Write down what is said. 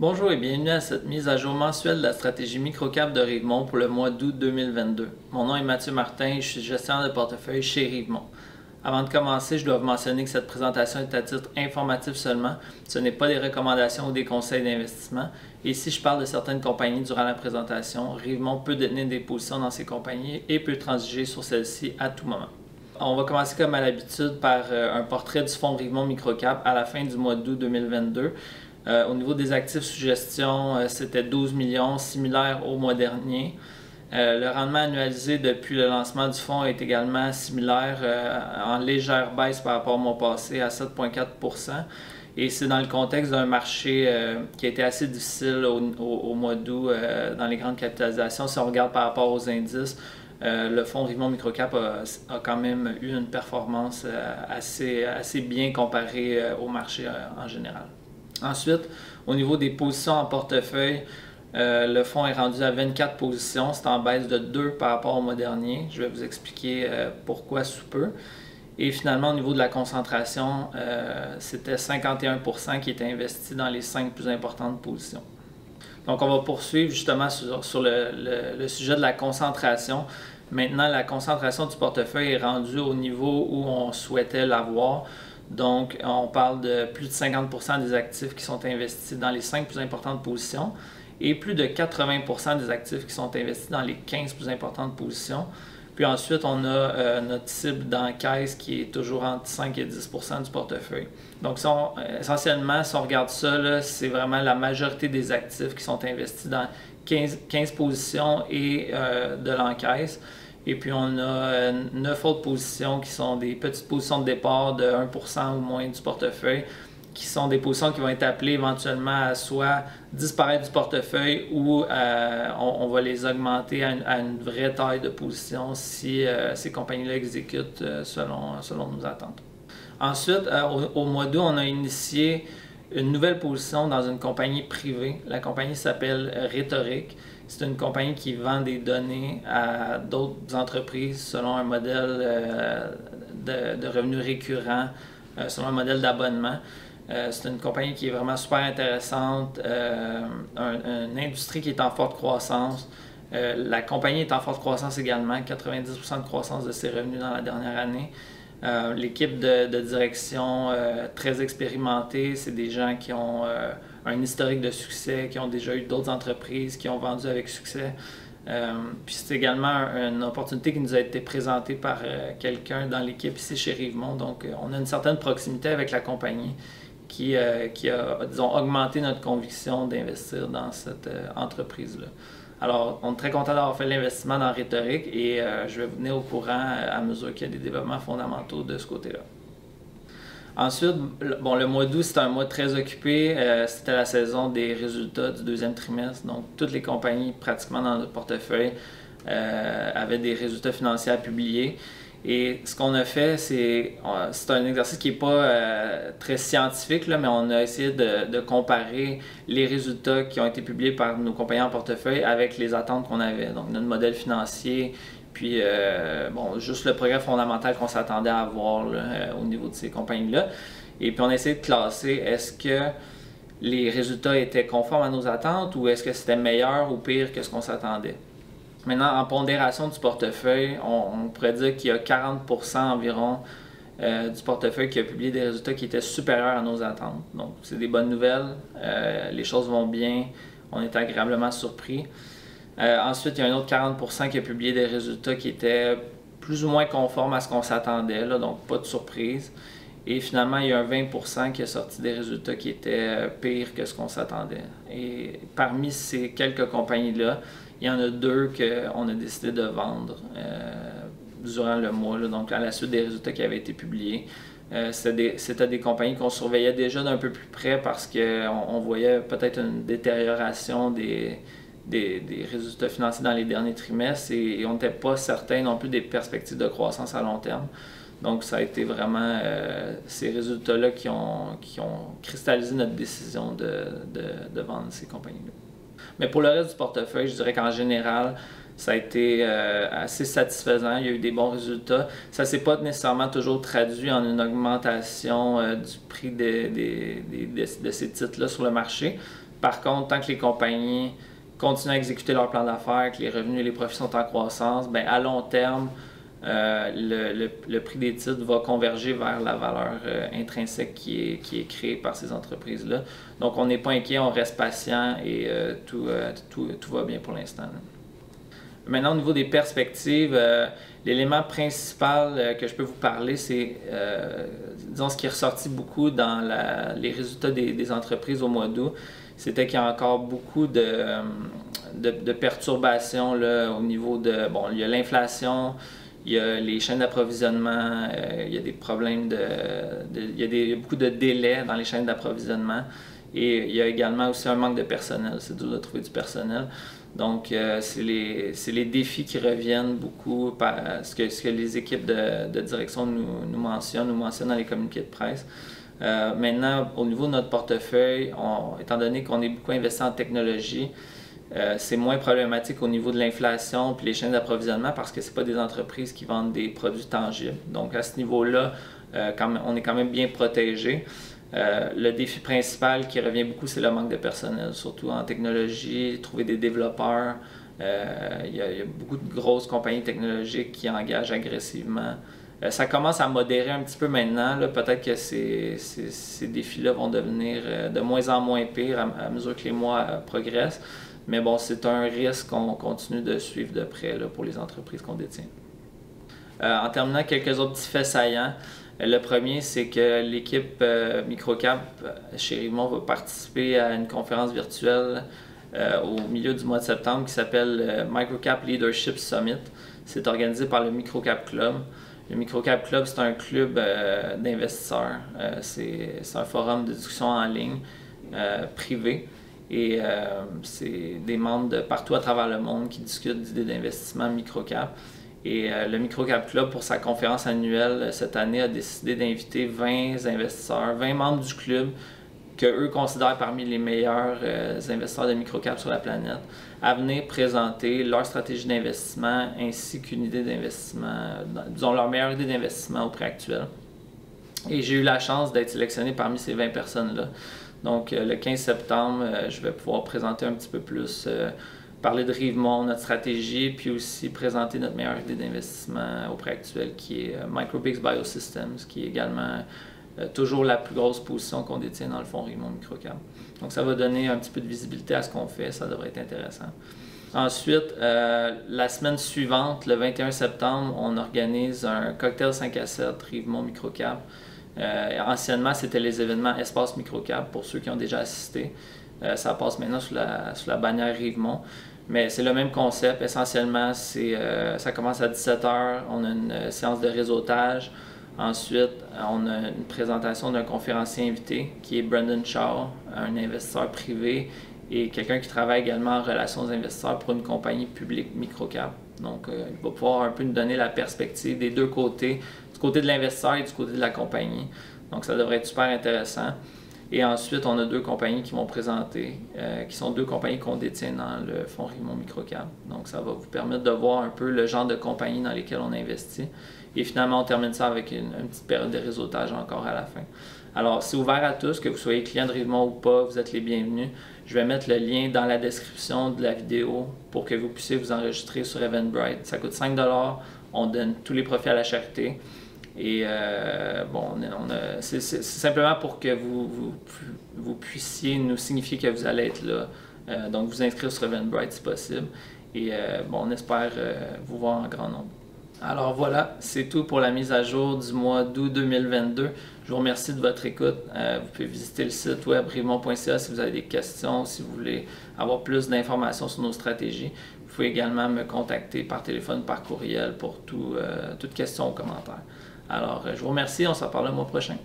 Bonjour et bienvenue à cette mise à jour mensuelle de la stratégie microcap de Rivemont pour le mois d'août 2022. Mon nom est Mathieu Martin et je suis gestionnaire de portefeuille chez Rivemont. Avant de commencer, je dois vous mentionner que cette présentation est à titre informatif seulement. Ce n'est pas des recommandations ou des conseils d'investissement. Et si je parle de certaines compagnies durant la présentation, Rivemont peut détenir des positions dans ces compagnies et peut transiger sur celles-ci à tout moment. On va commencer comme à l'habitude par un portrait du fonds Rivemont Microcap à la fin du mois d'août 2022. Au niveau des actifs sous gestion, c'était 12 millions, similaire au mois dernier. Le rendement annualisé depuis le lancement du fonds est également similaire, en légère baisse par rapport au mois passé à 7,4 %. Et c'est dans le contexte d'un marché qui a été assez difficile au mois d'août dans les grandes capitalisations. Si on regarde par rapport aux indices, le fonds Rivemont Microcap a quand même eu une performance assez bien comparée au marché en général. Ensuite, au niveau des positions en portefeuille, le fonds est rendu à 24 positions, c'est en baisse de 2 par rapport au mois dernier. Je vais vous expliquer pourquoi sous peu. Et finalement, au niveau de la concentration, c'était 51 % qui était investi dans les 5 plus importantes positions. Donc, on va poursuivre justement sur le sujet de la concentration. Maintenant, la concentration du portefeuille est rendue au niveau où on souhaitait l'avoir. Donc, on parle de plus de 50 % des actifs qui sont investis dans les 5 plus importantes positions et plus de 80 % des actifs qui sont investis dans les 15 plus importantes positions. Puis ensuite, on a notre cible d'encaisse qui est toujours entre 5 et 10 % du portefeuille. Donc, essentiellement, si on regarde ça, c'est vraiment la majorité des actifs qui sont investis dans 15 positions et de l'encaisse. Et puis, on a 9 autres positions qui sont des petites positions de départ de 1 % ou moins du portefeuille, qui sont des positions qui vont être appelées éventuellement à soit disparaître du portefeuille ou on va les augmenter à une vraie taille de position si ces compagnies-là exécutent selon nos attentes. Ensuite, au mois d'août, on a initié une nouvelle position dans une compagnie privée. La compagnie s'appelle Rhétorique. C'est une compagnie qui vend des données à d'autres entreprises selon un modèle de revenus récurrents, selon un modèle d'abonnement. C'est une compagnie qui est vraiment super intéressante, une industrie qui est en forte croissance. La compagnie est en forte croissance également, 90 % de croissance de ses revenus dans la dernière année. L'équipe de direction très expérimentée, c'est des gens qui ont un historique de succès, qui ont déjà eu d'autres entreprises, qui ont vendu avec succès. Puis c'est également une opportunité qui nous a été présentée par quelqu'un dans l'équipe ici chez Rivemont. Donc on a une certaine proximité avec la compagnie qui a, disons, augmenté notre conviction d'investir dans cette entreprise-là. Alors, on est très content d'avoir fait l'investissement dans Rhétorique et je vais vous tenir au courant à mesure qu'il y a des développements fondamentaux de ce côté-là. Ensuite, le mois d'août, c'était un mois très occupé. C'était la saison des résultats du deuxième trimestre. Donc, toutes les compagnies, pratiquement dans notre portefeuille, avaient des résultats financiers à publier. Et ce qu'on a fait, c'est un exercice qui n'est pas très scientifique, là, mais on a essayé de comparer les résultats qui ont été publiés par nos compagnies en portefeuille avec les attentes qu'on avait. Donc, notre modèle financier, puis juste le progrès fondamental qu'on s'attendait à avoir là, au niveau de ces compagnies-là. Et puis, on a essayé de classer, est-ce que les résultats étaient conformes à nos attentes ou est-ce que c'était meilleur ou pire que ce qu'on s'attendait? Maintenant, en pondération du portefeuille, on pourrait dire qu'il y a 40 % environ du portefeuille qui a publié des résultats qui étaient supérieurs à nos attentes. Donc, c'est des bonnes nouvelles, les choses vont bien, on est agréablement surpris. Ensuite, il y a un autre 40 % qui a publié des résultats qui étaient plus ou moins conformes à ce qu'on s'attendait, donc pas de surprise. Et finalement, il y a un 20 % qui a sorti des résultats qui étaient pires que ce qu'on s'attendait. Et parmi ces quelques compagnies-là, il y en a 2 qu'on a décidé de vendre durant le mois, donc à la suite des résultats qui avaient été publiés. C'était des compagnies qu'on surveillait déjà d'un peu plus près parce qu'on voyait peut-être une détérioration des résultats financiers dans les derniers trimestres et on n'était pas certain non plus des perspectives de croissance à long terme. Donc, ça a été vraiment ces résultats-là qui ont cristallisé notre décision de vendre ces compagnies-là. Mais pour le reste du portefeuille, je dirais qu'en général, ça a été assez satisfaisant. Il y a eu des bons résultats. Ça ne s'est pas nécessairement toujours traduit en une augmentation du prix de ces titres-là sur le marché. Par contre, tant que les compagnies continuent à exécuter leur plan d'affaires, que les revenus et les profits sont en croissance, bien, à long terme, le prix des titres va converger vers la valeur intrinsèque qui est créée par ces entreprises-là. Donc, on n'est pas inquiet, on reste patient et tout va bien pour l'instant. Maintenant, au niveau des perspectives, l'élément principal que je peux vous parler, c'est, disons, ce qui est ressorti beaucoup dans les résultats des entreprises au mois d'août, c'était qu'il y a encore beaucoup de perturbations là, au niveau de... Bon, il y a l'inflation, il y a les chaînes d'approvisionnement, il y a des problèmes il y a beaucoup de délais dans les chaînes d'approvisionnement et il y a également aussi un manque de personnel. C'est dur de trouver du personnel. Donc, c'est les défis qui reviennent beaucoup par ce que les équipes de direction nous mentionnent dans les communiqués de presse. Maintenant, au niveau de notre portefeuille, étant donné qu'on est beaucoup investi en technologie, c'est moins problématique au niveau de l'inflation et les chaînes d'approvisionnement parce que ce pas des entreprises qui vendent des produits tangibles. Donc, à ce niveau-là, on est quand même bien protégé. Le défi principal qui revient beaucoup, c'est le manque de personnel, surtout en technologie, trouver des développeurs. Il y a beaucoup de grosses compagnies technologiques qui engagent agressivement. Ça commence à modérer un petit peu maintenant. Peut-être que ces défis-là vont devenir de moins en moins pires à mesure que les mois progressent. Mais bon, c'est un risque qu'on continue de suivre de près là, pour les entreprises qu'on détient. En terminant, quelques autres petits faits saillants. Le premier, c'est que l'équipe Microcap chez Rivemont va participer à une conférence virtuelle au milieu du mois de septembre qui s'appelle Microcap Leadership Summit. C'est organisé par le Microcap Club. Le Microcap Club, c'est un club d'investisseurs. C'est un forum de discussion en ligne privé. Et c'est des membres de partout à travers le monde qui discutent d'idées d'investissement microcap. Et le Microcap Club, pour sa conférence annuelle cette année, a décidé d'inviter 20 investisseurs, 20 membres du club qu'eux considèrent parmi les meilleurs investisseurs de microcap sur la planète, à venir présenter leur stratégie d'investissement ainsi qu'une idée d'investissement, disons leur meilleure idée d'investissement au prix actuel. Et j'ai eu la chance d'être sélectionné parmi ces 20 personnes-là. Donc, le 15 septembre, je vais pouvoir présenter un petit peu plus, parler de Rivemont, notre stratégie, puis aussi présenter notre meilleure idée d'investissement au prix actuel, qui est Microbix Biosystems, qui est également toujours la plus grosse position qu'on détient dans le fonds Rivemont Microcap. Donc, ça va donner un petit peu de visibilité à ce qu'on fait, ça devrait être intéressant. Ensuite, la semaine suivante, le 21 septembre, on organise un cocktail 5 à 7 Rivemont Microcap. Anciennement, c'était les événements Espace Microcap pour ceux qui ont déjà assisté. Ça passe maintenant sous la bannière Rivemont. Mais c'est le même concept. Essentiellement, ça commence à 17 h. On a une séance de réseautage. Ensuite, on a une présentation d'un conférencier invité qui est Brendan Shaw, un investisseur privé et quelqu'un qui travaille également en relations aux investisseurs pour une compagnie publique microcap. Donc, il va pouvoir un peu nous donner la perspective des deux côtés, du côté de l'investisseur et du côté de la compagnie. Donc, ça devrait être super intéressant. Et ensuite, on a deux compagnies qui vont présenter, qui sont deux compagnies qu'on détient dans le fonds Rivemont Microcap. Donc, ça va vous permettre de voir un peu le genre de compagnies dans lesquelles on investit. Et finalement, on termine ça avec une petite période de réseautage encore à la fin. Alors, c'est ouvert à tous, que vous soyez client de Rivemont ou pas, vous êtes les bienvenus. Je vais mettre le lien dans la description de la vidéo pour que vous puissiez vous enregistrer sur Eventbrite. Ça coûte 5 $, on donne tous les profits à la charité. Et bon, c'est simplement pour que vous puissiez nous signifier que vous allez être là. Donc, vous inscrire sur Eventbrite si possible. Et bon, on espère vous voir en grand nombre. Alors voilà, c'est tout pour la mise à jour du mois d'août 2022. Je vous remercie de votre écoute. Vous pouvez visiter le site web rivemont.ca si vous avez des questions, si vous voulez avoir plus d'informations sur nos stratégies. Vous pouvez également me contacter par téléphone, par courriel pour toute question ou commentaire. Alors, je vous remercie, on se reparle le mois prochain.